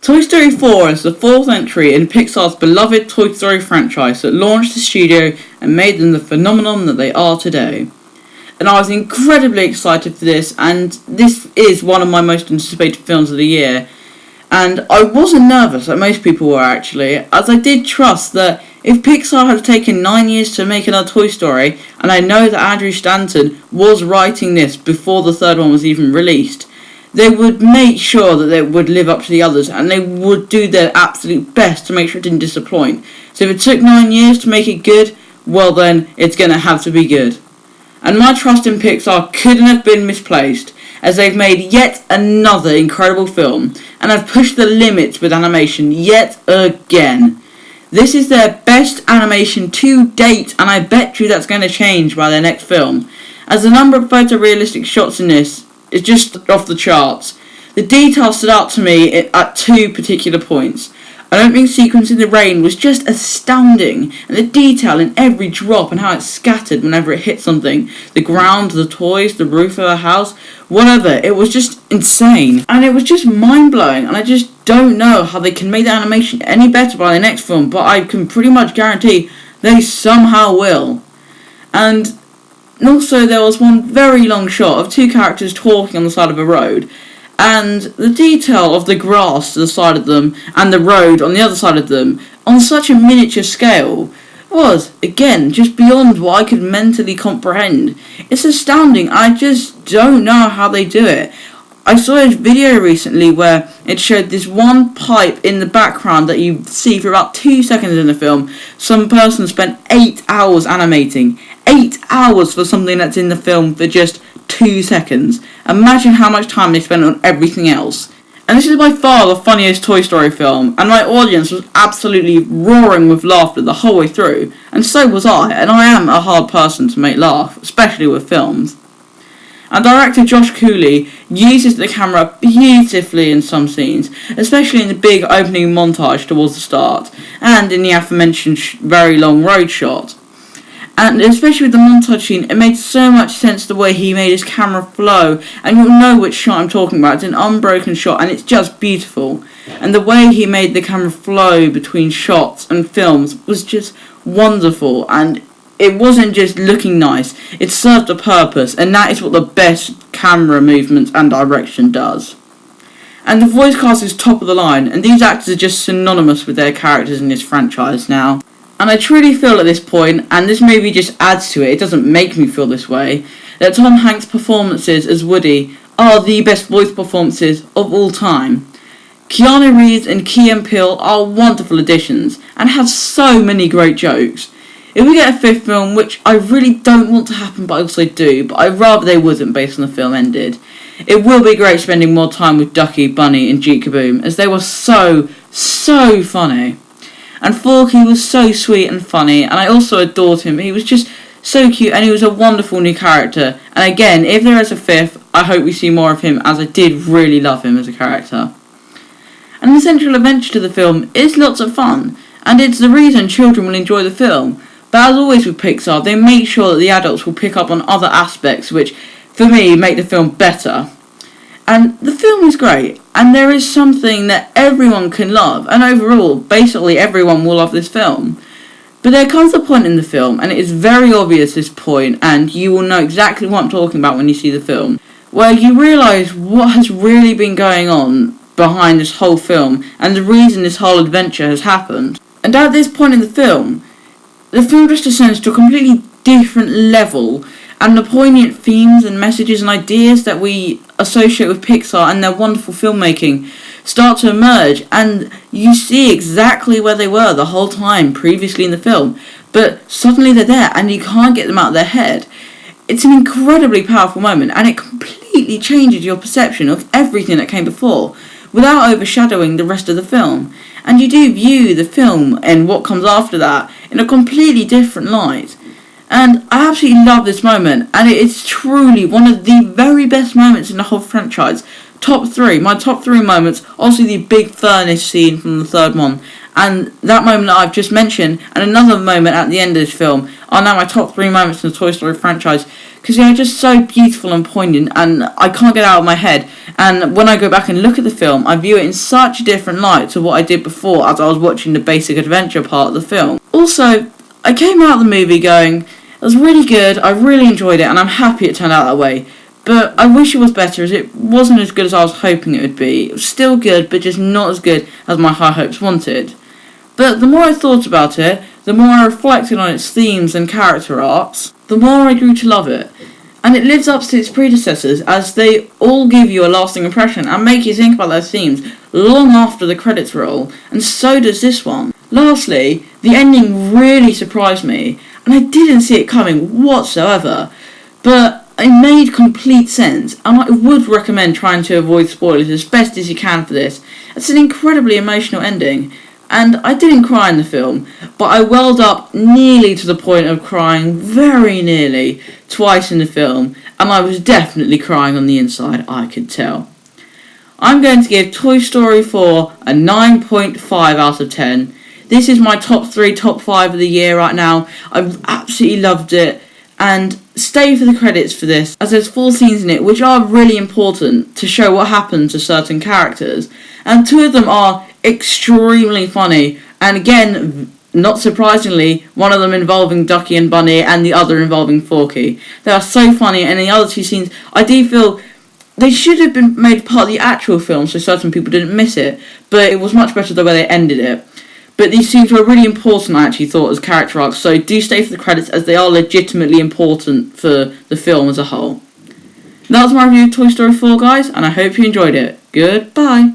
Toy Story 4 is the fourth entry in Pixar's beloved Toy Story franchise that launched the studio and made them the phenomenon that they are today. And I was incredibly excited for this, and this is one of my most anticipated films of the year. And I wasn't nervous, like most people were actually, as I did trust that if Pixar had taken 9 years to make another Toy Story, and I know that Andrew Stanton was writing this before the third one was even released, they would make sure that they would live up to the others, and they would do their absolute best to make sure it didn't disappoint. So if it took 9 years to make it good, well then, it's going to have to be good. And my trust in Pixar couldn't have been misplaced, as they've made yet another incredible film, and have pushed the limits with animation yet again. This is their best animation to date, and I bet you that's going to change by their next film, as the number of photorealistic shots in this is just off the charts. The detail stood out to me at two particular points. An opening sequence in the rain was just astounding, and the detail in every drop and how it's scattered whenever it hit something. The ground, the toys, the roof of the house, whatever, it was just insane. And it was just mind-blowing, and I just don't know how they can make the animation any better by the next film, but I can pretty much guarantee they somehow will. And also there was one very long shot of two characters talking on the side of a road, and the detail of the grass to the side of them and the road on the other side of them on such a miniature scale was, again, just beyond what I could mentally comprehend. It's astounding. I just don't know how they do it. I saw a video recently where it showed this one pipe in the background that you see for about 2 seconds in the film. Some person spent 8 hours animating. 8 hours for something that's in the film for just 2 seconds. Imagine how much time they spent on everything else. And this is by far the funniest Toy Story film, and my audience was absolutely roaring with laughter the whole way through, and so was I, and I am a hard person to make laugh, especially with films. And director Josh Cooley uses the camera beautifully in some scenes, especially in the big opening montage towards the start, and in the aforementioned very long road shot. And especially with the montage scene, it made so much sense the way he made his camera flow, and you'll know which shot I'm talking about. It's an unbroken shot, and it's just beautiful. And the way he made the camera flow between shots and films was just wonderful, and it wasn't just looking nice, it served a purpose, and that is what the best camera movement and direction does. And the voice cast is top of the line, and these actors are just synonymous with their characters in this franchise now. And I truly feel at this point, and this maybe just adds to it doesn't make me feel this way, that Tom Hanks' performances as Woody are the best voice performances of all time. Keanu Reeves and Peele are wonderful additions, and have so many great jokes. If we get a fifth film, which I really don't want to happen but I also do, but I'd rather they wouldn't based on the film ended, it will be great spending more time with Ducky, Bunny and Kaboom, as they were so funny. And Forky was so sweet and funny, and I also adored him. He was just so cute, and he was a wonderful new character. And again, if there is a fifth, I hope we see more of him, as I did really love him as a character. And the central adventure to the film is lots of fun, and it's the reason children will enjoy the film. But as always with Pixar, they make sure that the adults will pick up on other aspects, which, for me, make the film better. And the film is great, and there is something that everyone can love, and overall, basically everyone will love this film. But there comes a point in the film, and it is very obvious this point, and you will know exactly what I'm talking about when you see the film, where you realise what has really been going on behind this whole film, and the reason this whole adventure has happened. And at this point in the film just descends to a completely different level, and the poignant themes and messages and ideas that we associate with Pixar and their wonderful filmmaking start to emerge, and you see exactly where they were the whole time previously in the film, but suddenly they're there and you can't get them out of their head. It's an incredibly powerful moment, and it completely changes your perception of everything that came before without overshadowing the rest of the film, and you do view the film and what comes after that in a completely different light. And I absolutely love this moment, and it is truly one of the very best moments in the whole franchise. My top three moments, also the big furnace scene from the third one, and that moment that I've just mentioned, and another moment at the end of this film, are now my top three moments in the Toy Story franchise, because they're just so beautiful and poignant, and I can't get out of my head. And when I go back and look at the film, I view it in such a different light to what I did before as I was watching the basic adventure part of the film. Also, I came out of the movie going, it was really good, I really enjoyed it, and I'm happy it turned out that way. But I wish it was better, as it wasn't as good as I was hoping it would be. It was still good, but just not as good as my high hopes wanted. But the more I thought about it, the more I reflected on its themes and character arcs, the more I grew to love it. And it lives up to its predecessors, as they all give you a lasting impression and make you think about their themes long after the credits roll, and so does this one. Lastly, the ending really surprised me, and I didn't see it coming whatsoever, but it made complete sense, and I would recommend trying to avoid spoilers as best as you can for this. It's an incredibly emotional ending, and I didn't cry in the film, but I welled up nearly to the point of crying very nearly twice in the film, and I was definitely crying on the inside, I could tell. I'm going to give Toy Story 4 a 9.5 out of 10. This is my top 3, top 5 of the year right now. I've absolutely loved it, and stay for the credits for this, as there's 4 scenes in it which are really important to show what happened to certain characters, and 2 of them are extremely funny, and again, not surprisingly, one of them involving Ducky and Bunny and the other involving Forky. They are so funny, and the other 2 scenes, I do feel they should have been made part of the actual film so certain people didn't miss it, but it was much better the way they ended it. But these scenes were really important, I actually thought, as character arcs, so do stay for the credits, as they are legitimately important for the film as a whole. That was my review of Toy Story 4, guys, and I hope you enjoyed it. Goodbye.